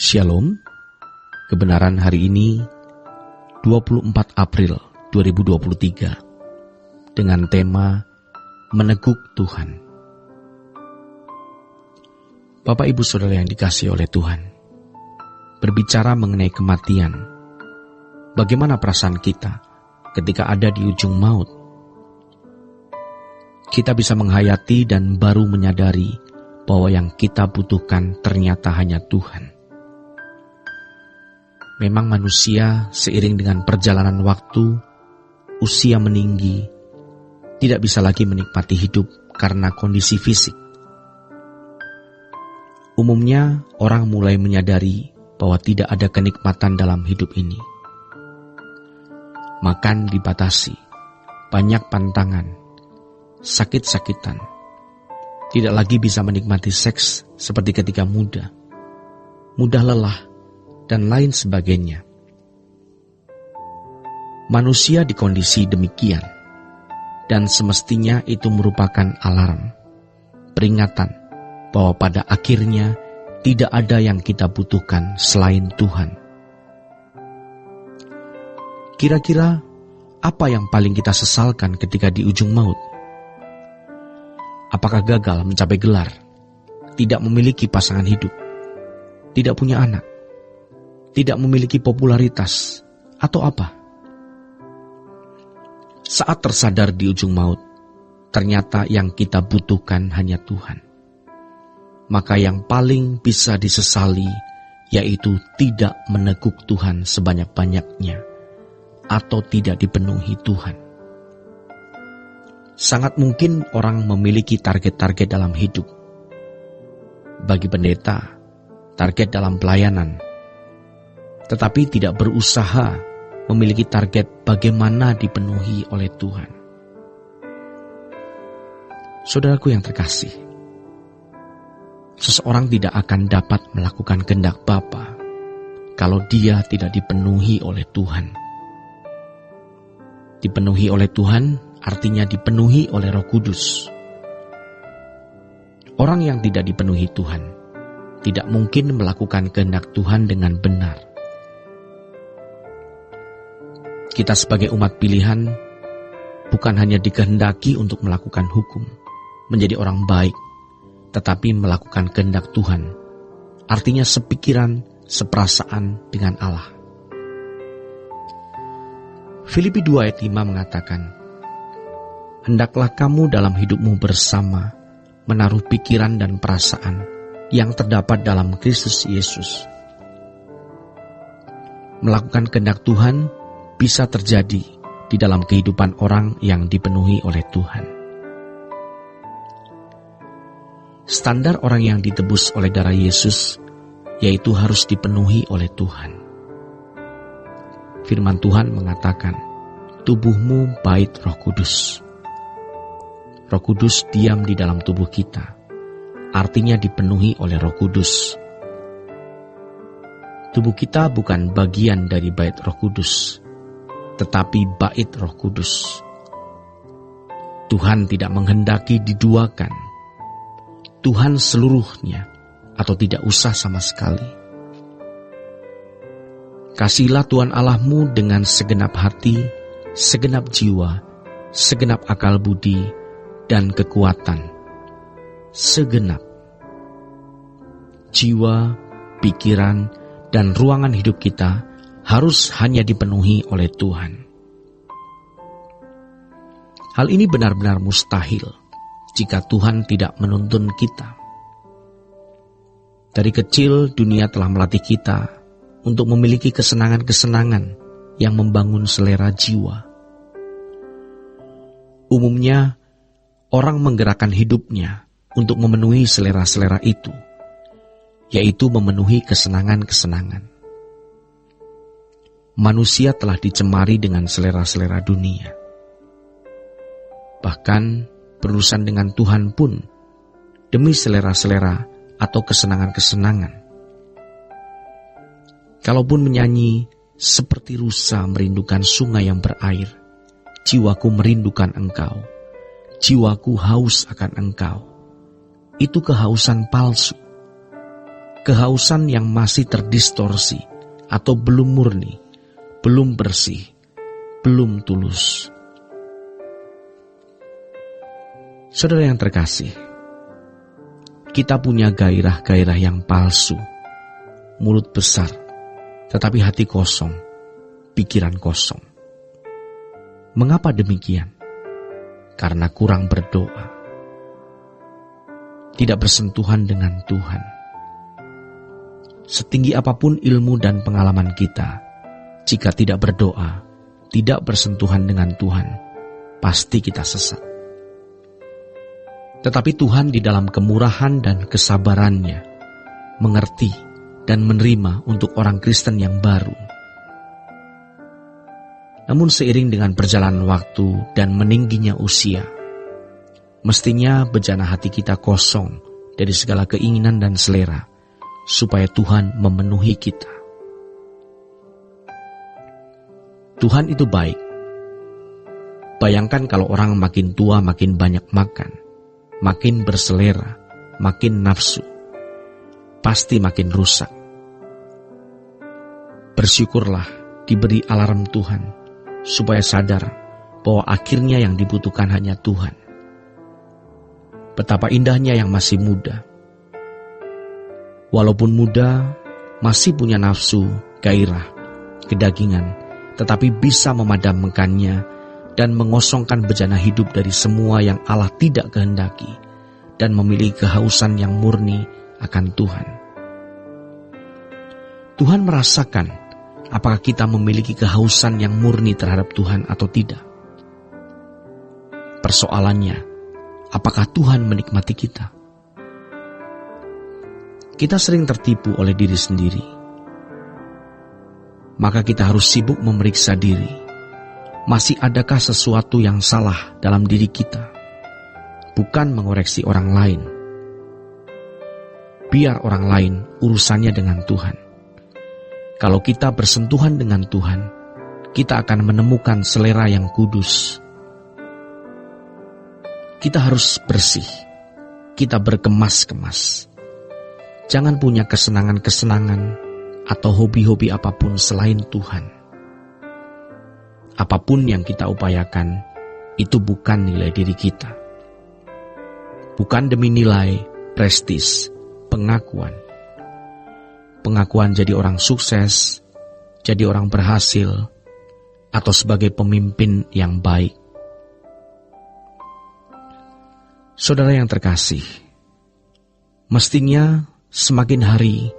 Shalom, kebenaran hari ini 24 April 2023 dengan tema Meneguk Tuhan. Bapak Ibu Saudara yang dikasihi oleh Tuhan, berbicara mengenai kematian, bagaimana perasaan kita ketika ada di ujung maut? Kita bisa menghayati dan baru menyadari bahwa yang kita butuhkan ternyata hanya Tuhan. Memang manusia seiring dengan perjalanan waktu, usia meninggi, tidak bisa lagi menikmati hidup karena kondisi fisik. Umumnya orang mulai menyadari bahwa tidak ada kenikmatan dalam hidup ini. Makan dibatasi, banyak pantangan, sakit-sakitan, tidak lagi bisa menikmati seks seperti ketika muda, mudah lelah, dan lain sebagainya. Manusia di kondisi demikian, dan semestinya itu merupakan alarm, peringatan bahwa pada akhirnya tidak ada yang kita butuhkan selain Tuhan. Kira-kira apa yang paling kita sesalkan ketika di ujung maut? Apakah gagal mencapai gelar, tidak memiliki pasangan hidup, tidak punya anak, tidak memiliki popularitas, atau apa? Saat tersadar di ujung maut, ternyata yang kita butuhkan hanya Tuhan. Maka yang paling bisa disesali, yaitu tidak meneguk Tuhan sebanyak-banyaknya, atau tidak dipenuhi Tuhan. Sangat mungkin orang memiliki target-target dalam hidup. Bagi pendeta, target dalam pelayanan, tetapi tidak berusaha memiliki target bagaimana dipenuhi oleh Tuhan. Saudaraku yang terkasih, seseorang tidak akan dapat melakukan kehendak Bapa kalau dia tidak dipenuhi oleh Tuhan. Dipenuhi oleh Tuhan artinya dipenuhi oleh Roh Kudus. Orang yang tidak dipenuhi Tuhan tidak mungkin melakukan kehendak Tuhan dengan benar. Kita sebagai umat pilihan bukan hanya dikehendaki untuk melakukan hukum, menjadi orang baik, tetapi melakukan kehendak Tuhan, artinya sepikiran, seperasaan dengan Allah. Filipi 2 ayat 5 mengatakan, "Hendaklah kamu dalam hidupmu bersama menaruh pikiran dan perasaan yang terdapat dalam Kristus Yesus." Melakukan kehendak Tuhan bisa terjadi di dalam kehidupan orang yang dipenuhi oleh Tuhan. Standar orang yang ditebus oleh darah Yesus, yaitu harus dipenuhi oleh Tuhan. Firman Tuhan mengatakan, tubuhmu bait Roh Kudus. Roh Kudus diam di dalam tubuh kita, artinya dipenuhi oleh Roh Kudus. Tubuh kita bukan bagian dari bait Roh Kudus, tetapi bait Roh Kudus. Tuhan tidak menghendaki diduakan. Tuhan seluruhnya, atau tidak usah sama sekali. Kasihilah Tuhan Allahmu dengan segenap hati, segenap jiwa, segenap akal budi, dan kekuatan. Segenap jiwa, pikiran, dan ruangan hidup kita harus hanya dipenuhi oleh Tuhan. Hal ini benar-benar mustahil jika Tuhan tidak menuntun kita. Dari kecil dunia telah melatih kita untuk memiliki kesenangan-kesenangan yang membangun selera jiwa. Umumnya orang menggerakkan hidupnya untuk memenuhi selera-selera itu, yaitu memenuhi kesenangan-kesenangan. Manusia telah dicemari dengan selera-selera dunia. Bahkan berurusan dengan Tuhan pun demi selera-selera atau kesenangan-kesenangan. Kalaupun menyanyi seperti rusa merindukan sungai yang berair, jiwaku merindukan engkau, jiwaku haus akan engkau. Itu kehausan palsu. kehausan yang masih terdistorsi atau belum murni, belum bersih, belum tulus. Saudara yang terkasih, kita punya gairah-gairah yang palsu, mulut besar, tetapi hati kosong, pikiran kosong. Mengapa demikian? Karena kurang berdoa, tidak bersentuhan dengan Tuhan. Setinggi apapun ilmu dan pengalaman kita, jika tidak berdoa, tidak bersentuhan dengan Tuhan, pasti kita sesat. Tetapi Tuhan di dalam kemurahan dan kesabarannya mengerti dan menerima untuk orang Kristen yang baru. Namun seiring dengan perjalanan waktu dan meningginya usia, mestinya bejana hati kita kosong dari segala keinginan dan selera, supaya Tuhan memenuhi kita. Tuhan itu baik. Bayangkan kalau orang makin tua makin banyak makan, makin berselera, makin nafsu, pasti makin rusak. Bersyukurlah diberi alarm Tuhan, supaya sadar bahwa akhirnya yang dibutuhkan hanya Tuhan. Betapa indahnya yang masih muda. Walaupun muda, masih punya nafsu, gairah, kedagingan, tetapi bisa memadamkannya dan mengosongkan bejana hidup dari semua yang Allah tidak kehendaki dan memiliki kehausan yang murni akan Tuhan. Tuhan merasakan apakah kita memiliki kehausan yang murni terhadap Tuhan atau tidak. Persoalannya, apakah Tuhan menikmati kita? Kita sering tertipu oleh diri sendiri. Maka kita harus sibuk memeriksa diri. Masih adakah sesuatu yang salah dalam diri kita? Bukan mengoreksi orang lain. Biar orang lain urusannya dengan Tuhan. Kalau kita bersentuhan dengan Tuhan, kita akan menemukan selera yang kudus. Kita harus bersih. Kita berkemas-kemas. Jangan punya kesenangan-kesenangan atau hobi-hobi apapun selain Tuhan. Apapun yang kita upayakan, itu bukan nilai diri kita. Bukan demi nilai, prestis, pengakuan. Pengakuan jadi orang sukses, jadi orang berhasil, atau sebagai pemimpin yang baik. Saudara yang terkasih, mestinya semakin hari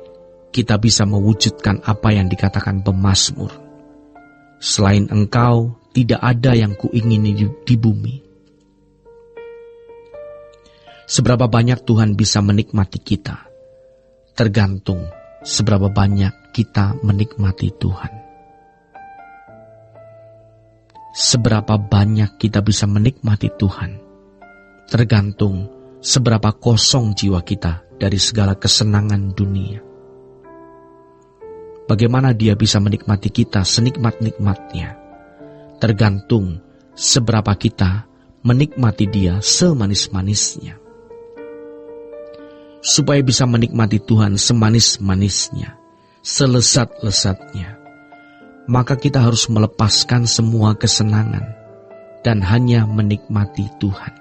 kita bisa mewujudkan apa yang dikatakan pemazmur. Selain Engkau, tidak ada yang kuingini di bumi. Seberapa banyak Tuhan bisa menikmati kita, tergantung seberapa banyak kita menikmati Tuhan. Seberapa banyak kita bisa menikmati Tuhan, tergantung seberapa kosong jiwa kita dari segala kesenangan dunia. Bagaimana Dia bisa menikmati kita senikmat-nikmatnya, tergantung seberapa kita menikmati Dia semanis-manisnya. Supaya bisa menikmati Tuhan semanis-manisnya, selesat-lesatnya, maka kita harus melepaskan semua kesenangan dan hanya menikmati Tuhan.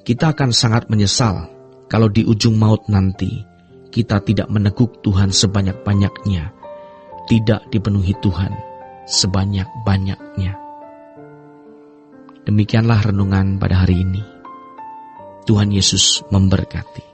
Kita akan sangat menyesal kalau di ujung maut nanti kita tidak meneguk Tuhan sebanyak-banyaknya, tidak dipenuhi Tuhan sebanyak-banyaknya. Demikianlah renungan pada hari ini. Tuhan Yesus memberkati.